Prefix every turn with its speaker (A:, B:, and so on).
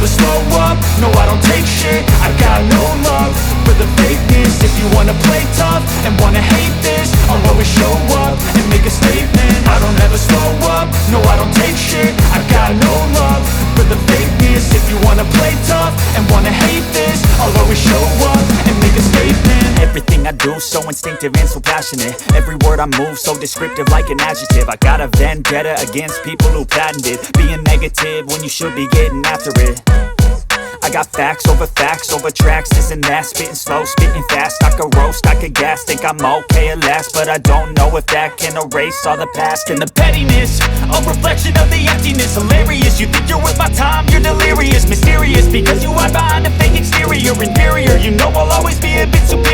A: never slow up, no I don't take shit. I got no love for the fakeness. If you wanna play tough and wanna hate this, I'll always show up and make a statement. I don't ever slow up, no I don't take shit. I got no love for the fakeness. If you wanna play tough and wanna hate this, I'll always show up and make a statement.
B: Everything I do so instinctive and so passionate. Every word I move so descriptive like an adjective. I got a vendetta against people who patented being negative when you should be getting after it. I got facts over tracks, this and that. Spitting slow, spitting fast, I could roast, I could gas. Think I'm okay at last, but I don't know if that can erase all the past. And the pettiness, a reflection of the emptiness. Hilarious, you think you're worth my time, you're delirious. Mysterious, because you hide behind a fake exterior. Inferior, you know I'll always be a bit superior.